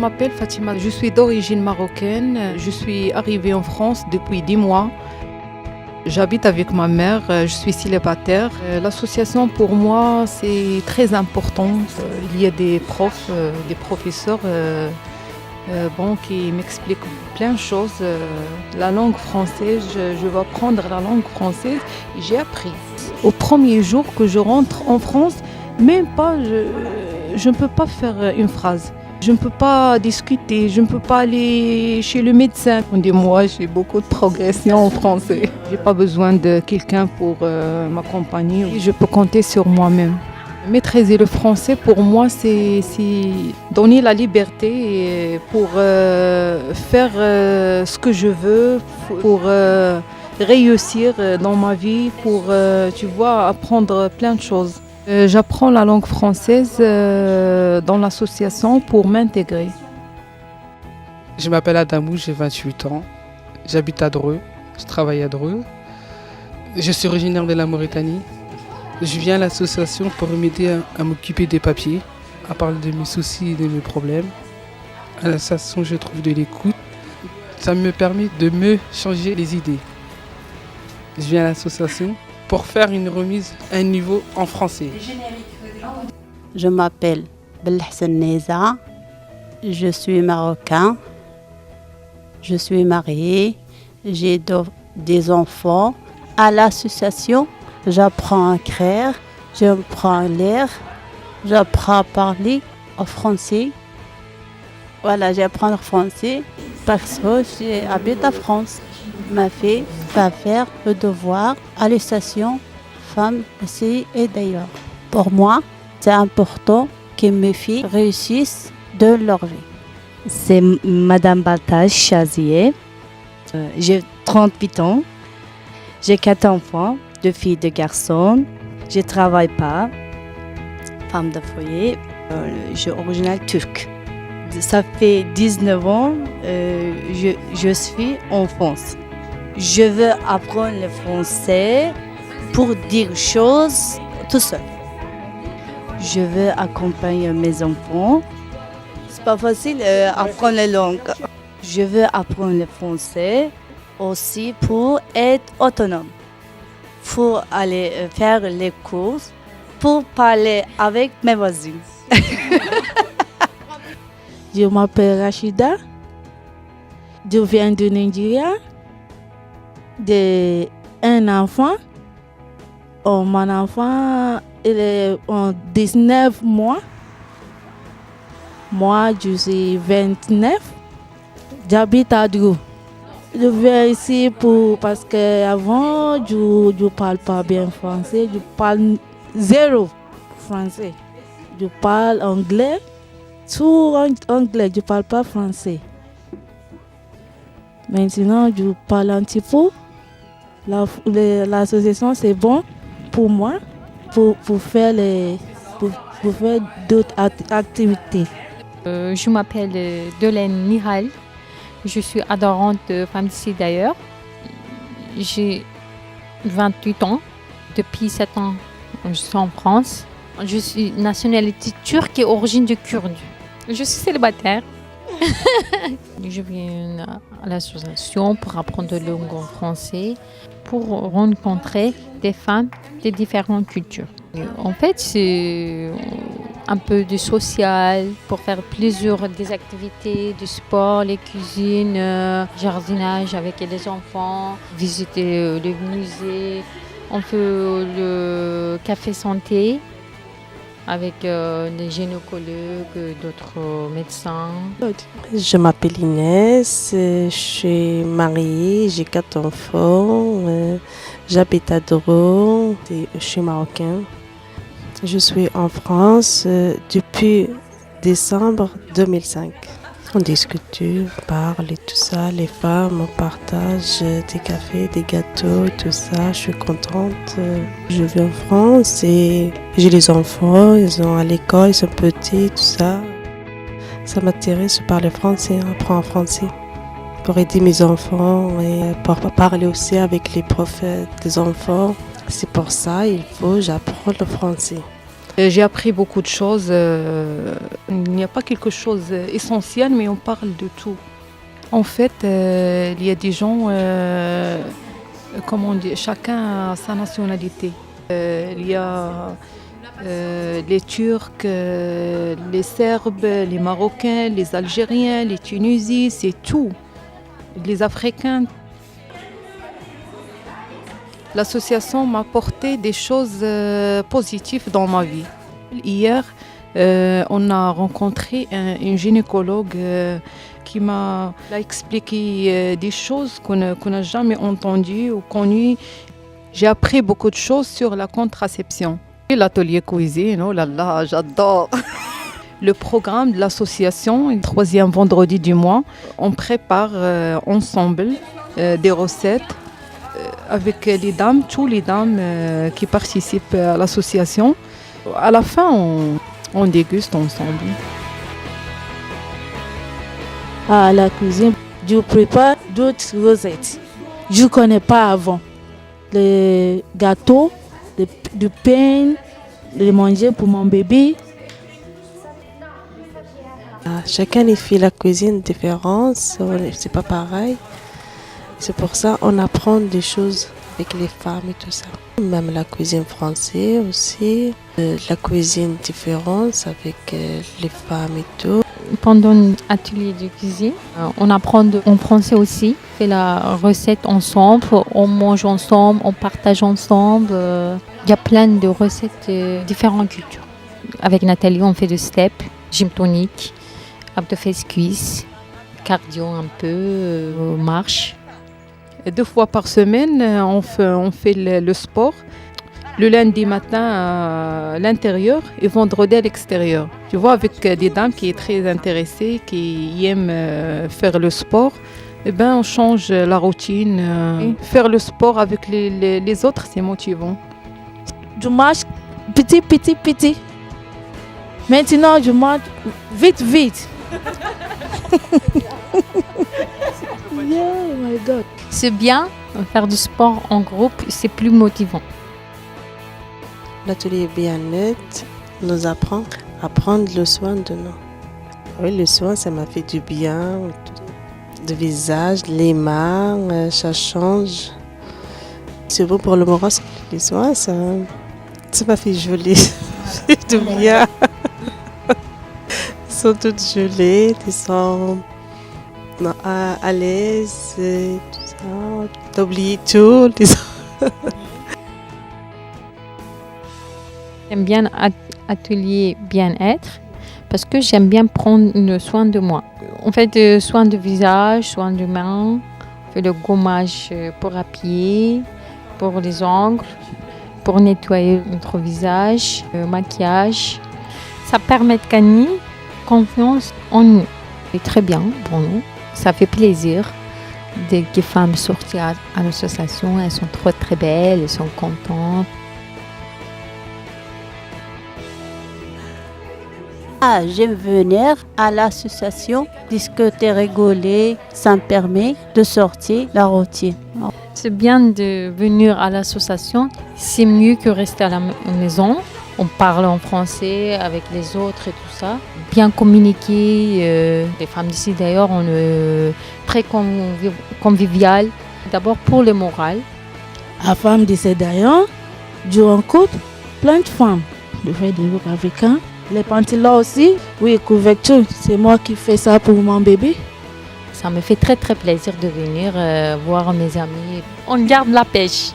m'appelle Fatima, je suis d'origine marocaine. Je suis arrivée en France depuis 10 mois. J'habite avec ma mère, je suis célibataire. L'association pour moi c'est très important. Il y a des profs, des professeurs qui m'expliquent plein de choses. La langue française, je vais apprendre la langue française et j'ai appris. Au premier jour que je rentre en France, même pas, je ne peux pas faire une phrase. Je ne peux pas discuter, je ne peux pas aller chez le médecin. On dit moi, j'ai beaucoup de progression en français. Je n'ai pas besoin de quelqu'un pour m'accompagner. Je peux compter sur moi-même. Maîtriser le français, pour moi, c'est donner la liberté pour faire ce que je veux, pour réussir dans ma vie, pour apprendre plein de choses. J'apprends la langue française dans l'association pour m'intégrer. Je m'appelle Adamou, j'ai 28 ans. J'habite à Dreux, je travaille à Dreux. Je suis originaire de la Mauritanie. Je viens à l'association pour m'aider à m'occuper des papiers, à parler de mes soucis et de mes problèmes. À l'association, je trouve de l'écoute. Ça me permet de me changer les idées. Je viens à l'association pour faire une remise à un niveau en français. Je m'appelle Belhassan Neza, je suis marocain, je suis mariée, j'ai des enfants. À l'association, j'apprends à écrire, j'apprends à lire, j'apprends à parler en français. Voilà, j'apprends le français parce que j'habite en France. Ma fille va faire le devoir à l'association Femmes ici et d'ailleurs. Pour moi, c'est important que mes filles réussissent de leur vie. C'est Madame Baltaj Chazier. J'ai 38 ans. J'ai 4 enfants, 2 filles, 2 garçons. Je ne travaille pas. Femme de foyer. Je suis originaire turque. Ça fait 19 ans que je suis en France. Je veux apprendre le français pour dire choses tout seul. Je veux accompagner mes enfants. C'est pas facile d'apprendre les langues. Je veux apprendre le français aussi pour être autonome. Pour aller faire les courses, pour parler avec mes voisins. Je m'appelle Rachida. Je viens de Nigeria. J'ai un enfant. Mon enfant il est en 19 mois. Moi, je suis 29. J'habite à Dreux. Je viens ici parce qu'avant, je ne parle pas bien français. Je parle zéro français. Je parle anglais. Tout anglais, je ne parle pas français. Maintenant, je parle un petit peu. L'association, c'est bon pour moi, pour faire d'autres activités. Je m'appelle Dolène Nihal. Je suis adhérente de Femmes d'ici d'ailleurs. J'ai 28 ans. Depuis 7 ans, je suis en France. Je suis nationalité turque et origine de kurde. Je suis célibataire. Je viens à l'association pour apprendre la langue en français, pour rencontrer des femmes de différentes cultures. En fait, c'est un peu de social, pour faire plusieurs des activités, du sport, les cuisines, jardinage avec les enfants, visiter les musées. On fait le café santé avec des gynécologues, d'autres médecins. Je m'appelle Inès, je suis mariée, j'ai 4 enfants, j'habite à Dreux, je suis marocain. Je suis en France depuis décembre 2005. On discute, on parle et tout ça, les femmes, on partage des cafés, des gâteaux, tout ça. Je suis contente. Je vis en France et j'ai les enfants, ils sont à l'école, ils sont petits, tout ça. Ça m'intéresse de parler français, apprendre français pour aider mes enfants et pour parler aussi avec les profs des enfants. C'est pour ça qu'il faut que j'apprenne le français. J'ai appris beaucoup de choses. Il n'y a pas quelque chose d'essentiel, mais on parle de tout. En fait, il y a des gens, comment on dit, chacun a sa nationalité. Il y a les Turcs, les Serbes, les Marocains, les Algériens, les Tunisiens, c'est tout. Les Africains. L'association m'a apporté des choses positives dans ma vie. Hier, on a rencontré une gynécologue qui m'a expliqué des choses qu'on n'a jamais entendues ou connues. J'ai appris beaucoup de choses sur la contraception. L'atelier cuisine, oh là là, j'adore. Le programme de l'association, le 3e vendredi du mois, on prépare ensemble des recettes avec les dames, toutes les dames qui participent à l'association. À la fin, on déguste ensemble. À la cuisine, je prépare d'autres recettes. Je ne connais pas avant. Les gâteaux, du pain, les manger pour mon bébé. Chacun y fait la cuisine différente, c'est pas pareil. C'est pour ça qu'on apprend des choses avec les femmes et tout ça. Même la cuisine française aussi, la cuisine différente avec les femmes et tout. Pendant l'atelier de cuisine, on apprend en français aussi. On fait la recette ensemble, on mange ensemble, on partage ensemble. Il y a plein de recettes de différentes cultures. Avec Nathalie, on fait de step, gym tonique, abdos cuisses, cardio un peu, marche. 2 fois par semaine, on fait le sport. Le lundi matin à l'intérieur et vendredi à l'extérieur. Tu vois, avec des dames qui sont très intéressées, qui aiment faire le sport, eh ben, on change la routine. Faire le sport avec les autres, c'est motivant. Je marche petit. Maintenant, je marche vite. Yeah, oh my God. C'est bien, faire du sport en groupe, c'est plus motivant. L'atelier bien-être nous apprend à prendre le soin de nous. Oui, le soin, ça m'a fait du bien. Le visage, les mains, ça change. C'est bon pour le moral, les soins, ça m'a fait joli. Du bien. Ils sont toutes jolies, ils sont à l'aise, tout ça. T'oublies tout. J'aime bien atelier bien-être parce que j'aime bien prendre soin de moi. On fait soin de visage, soin de main, on fait le gommage pour la pied, pour les ongles, pour nettoyer notre visage, le maquillage. Ça permet de gagner confiance en nous. C'est très bien pour nous. Ça fait plaisir. Des femmes sorties à l'association, elles sont très belles, elles sont contentes. J'aime venir à l'association, discuter, rigoler, ça me permet de sortir la routine. C'est bien de venir à l'association, c'est mieux que rester à la maison. On parle en français avec les autres et tout ça. Bien communiquer. Les femmes d'ici d'ailleurs, on est très conviviales. D'abord pour le moral. La femme d'ici d'ailleurs, je rencontre plein de femmes. Je fais des groupes africains. Les pantalons aussi, oui, couverture, c'est moi qui fais ça pour mon bébé. Ça me fait très plaisir de venir voir mes amis. On garde la pêche.